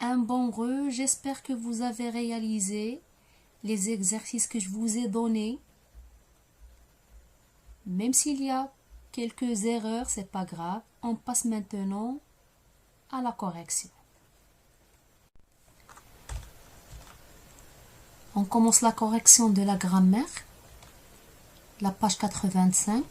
un bon re, j'espère que vous avez réalisé les exercices que je vous ai donnés. Même s'il y a quelques erreurs, c'est pas grave. On passe maintenant à la correction. On commence la correction de la grammaire, la page 85.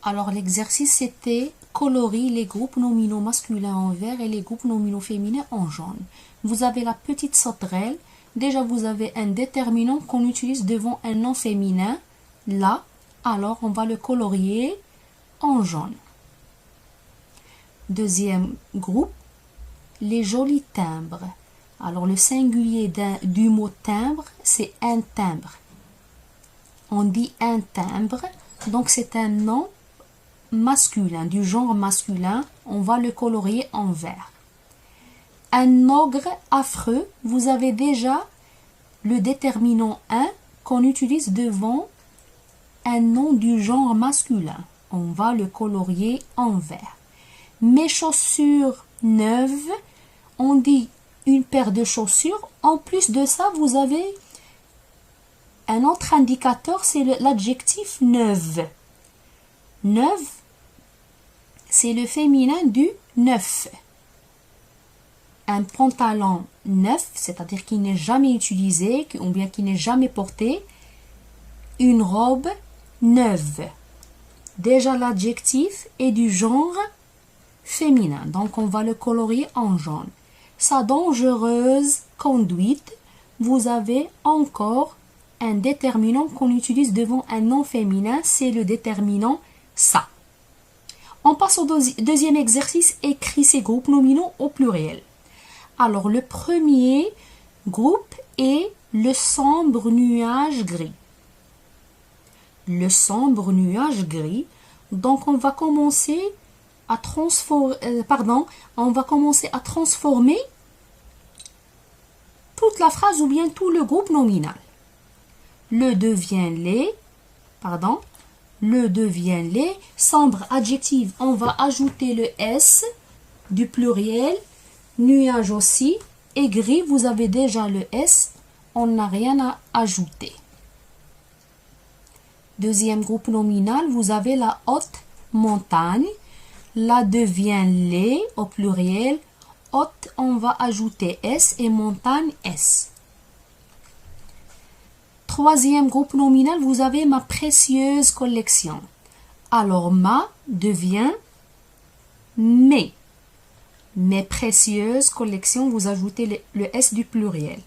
Alors l'exercice c'était colorie les groupes nominaux masculins en vert et les groupes nominaux féminins en jaune. Vous avez la petite sauterelle. Déjà vous avez un déterminant qu'on utilise devant un nom féminin. Là, alors on va le colorier en jaune. Deuxième groupe, les jolis timbres. Alors le singulier du mot timbre, c'est un timbre. On dit un timbre, donc c'est un nom masculin, du genre masculin, on va le colorier en vert. Un ogre affreux, vous avez déjà le déterminant un qu'on utilise devant un nom du genre masculin. On va le colorier en vert. Mes chaussures neuves, on dit une paire de chaussures. En plus de ça, vous avez un autre indicateur, c'est l'adjectif neuve. Neuve, c'est le féminin du neuf. Un pantalon neuf, c'est-à-dire qui n'est jamais utilisé, ou bien qui n'est jamais porté. Une robe neuve. Déjà l'adjectif est du genre féminin, donc on va le colorier en jaune. Sa dangereuse conduite, vous avez encore un déterminant qu'on utilise devant un nom féminin, c'est le déterminant ça. On passe au deuxième exercice, écrit ces groupes nominaux au pluriel. Alors le premier groupe est le sombre nuage gris. Le sombre nuage gris. Donc on va commencer à transformer toute la phrase ou bien tout le groupe nominal. Le devient les, sombre adjectif, on va ajouter le S du pluriel, nuage aussi, et gris, vous avez déjà le S, on n'a rien à ajouter. Deuxième groupe nominal, vous avez la haute montagne, la devient les au pluriel, haute, on va ajouter S et montagne S. Troisième groupe nominal, vous avez ma précieuse collection. Alors, ma devient mes. Mes précieuses collections, vous ajoutez le S du pluriel.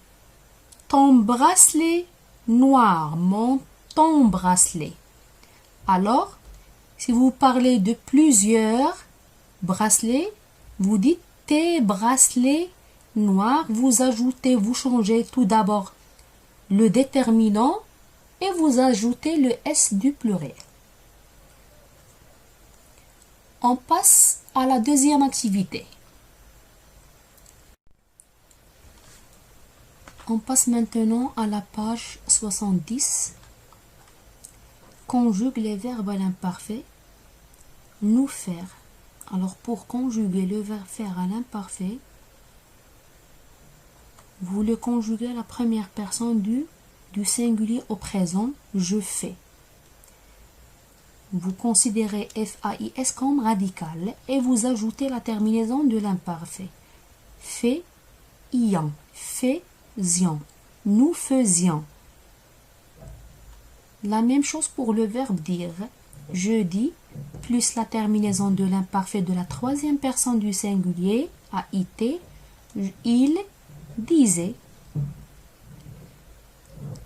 Ton bracelet noir, ton bracelet. Alors, si vous parlez de plusieurs bracelets, vous dites tes bracelets noirs, vous changez tout d'abord le déterminant et vous ajoutez le S du pluriel. On passe à la deuxième activité. On passe maintenant à la page 70. Conjugue les verbes à l'imparfait. Nous faire. Alors pour conjuguer le verbe faire à l'imparfait, vous le conjuguez à la première personne du singulier au présent, je fais. Vous considérez FAIS comme radical et vous ajoutez la terminaison de l'imparfait. Faisions, faisions, nous faisions. La même chose pour le verbe dire. Je dis, plus la terminaison de l'imparfait de la troisième personne du singulier, AIT, il disait.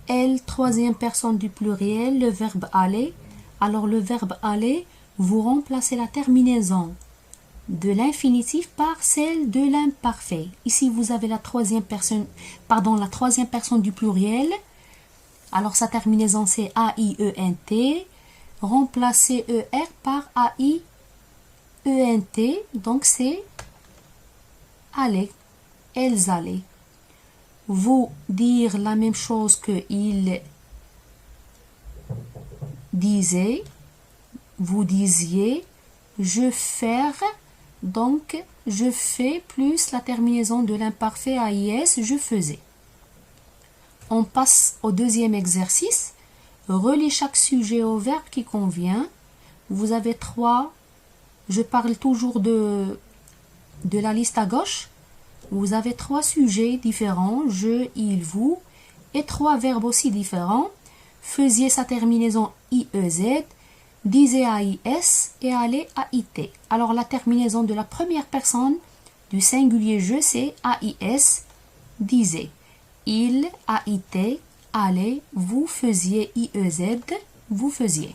Elle, troisième personne du pluriel, le verbe aller. Alors le verbe aller, vous remplacez la terminaison de l'infinitif par celle de l'imparfait. Ici, vous avez la troisième personne du pluriel. Alors sa terminaison c'est AIENT. Remplacez ER par AIENT. Donc c'est aller. Elles allaient. Vous dire la même chose que il disait. Vous disiez. Je faire Donc, je fais plus la terminaison de l'imparfait AIS, je faisais. On passe au deuxième exercice. Relie chaque sujet au verbe qui convient. Vous avez 3, je parle toujours de la liste à gauche. Vous avez 3 sujets différents, je, il, vous, et 3 verbes aussi différents. Faisiez sa terminaison IEZ, disiez AIS et allez AIT. Alors la terminaison de la première personne du singulier je, c'est AIS, disiez. Il, AIT, allez, vous faisiez IEZ, vous faisiez.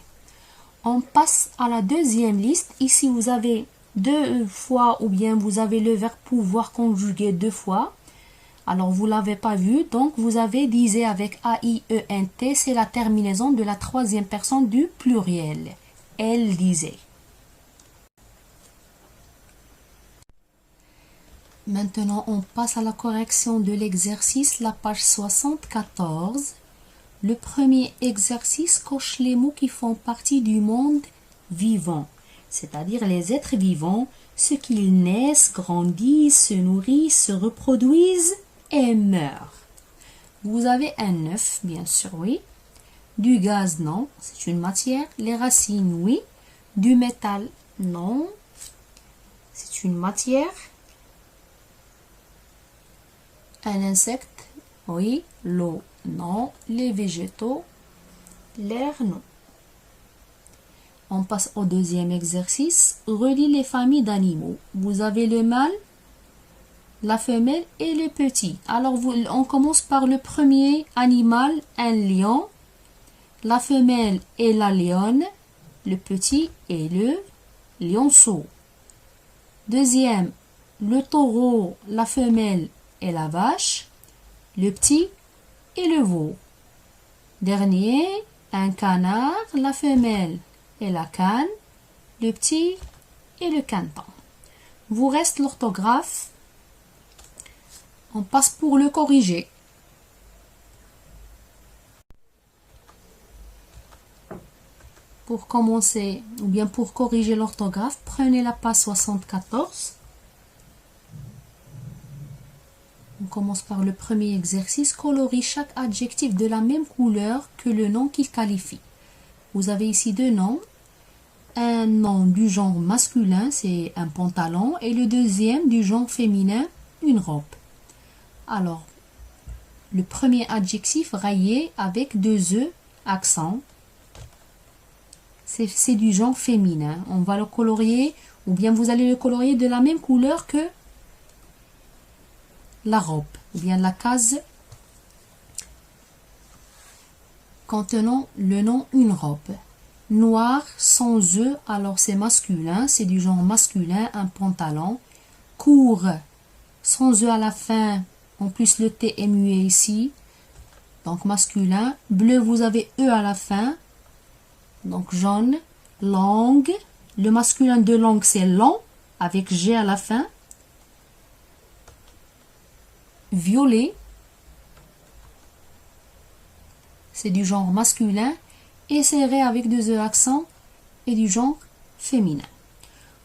On passe à la deuxième liste. Ici, vous avez 2 fois ou bien vous avez le verbe pouvoir conjugué 2 fois. Alors, vous ne l'avez pas vu. Donc, vous avez disait avec AIENT, c'est la terminaison de la troisième personne du pluriel. Elle disait. Maintenant, on passe à la correction de l'exercice, la page 74. Le premier exercice coche les mots qui font partie du monde vivant, c'est-à-dire les êtres vivants, ceux qui naissent, grandissent, se nourrissent, se reproduisent et meurent. Vous avez un œuf, bien sûr, oui. Du gaz, non, c'est une matière. Les racines, oui. Du métal, non, c'est une matière. Un insecte, oui. L'eau, non. Les végétaux, l'air, non. On passe au deuxième exercice. Relie les familles d'animaux. Vous avez le mâle, la femelle et le petit. Alors, on commence par le premier animal, un lion. La femelle est la lionne. Le petit est le lionceau. Deuxième, le taureau, la femelle est la vache. Le petit et le veau. Dernier, un canard, la femelle est la cane, le petit et le caneton. Vous reste l'orthographe. On passe pour le corriger. Pour commencer, ou bien pour corriger l'orthographe, prenez la page 74. On commence par le premier exercice. Colorie chaque adjectif de la même couleur que le nom qu'il qualifie. Vous avez ici 2 noms. Un nom du genre masculin, c'est un pantalon, et le deuxième du genre féminin, une robe. Alors, le premier adjectif rayé avec 2 E, accent, c'est du genre féminin. On va le colorier, ou bien vous allez le colorier de la même couleur que la robe, ou bien la case contenant le nom une robe. Noir sans E, alors c'est masculin, c'est du genre masculin, un pantalon. Court, sans E à la fin, en plus le T est muet ici, donc masculin. Bleu, vous avez E à la fin, donc jaune. Langue, le masculin de langue c'est long, avec G à la fin. Violet, c'est du genre masculin, et serré avec 2 E accent et du genre féminin.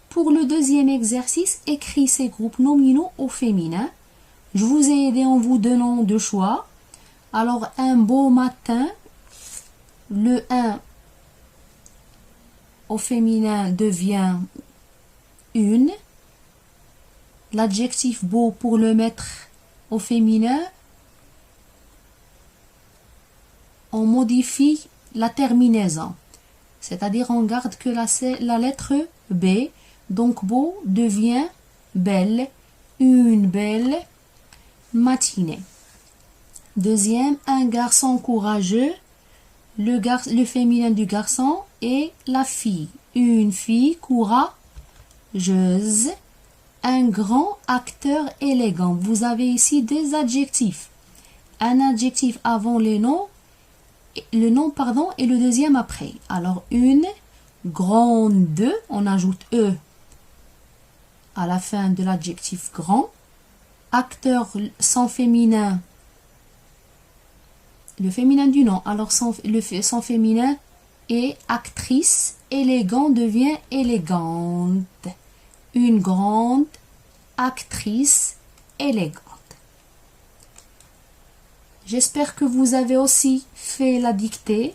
Pour le deuxième exercice, écris ces groupes nominaux au féminin. Je vous ai aidé en vous donnant 2 choix. Alors, un beau matin, le 1 au féminin devient une. L'adjectif beau, pour le mettre au féminin, on modifie la terminaison, c'est-à-dire on garde que la lettre B, donc beau devient belle, une belle matinée. Deuxième, un garçon courageux, le féminin du garçon et la fille, une fille courageuse. Un grand acteur élégant. Vous avez ici 2 adjectifs. Un adjectif avant le nom et le deuxième après. Alors, une grande, on ajoute E à la fin de l'adjectif grand. Acteur sans féminin, le féminin du nom. Alors, sans féminin est actrice. Élégant devient élégante. une grande actrice élégante. J'espère que vous avez aussi fait la dictée.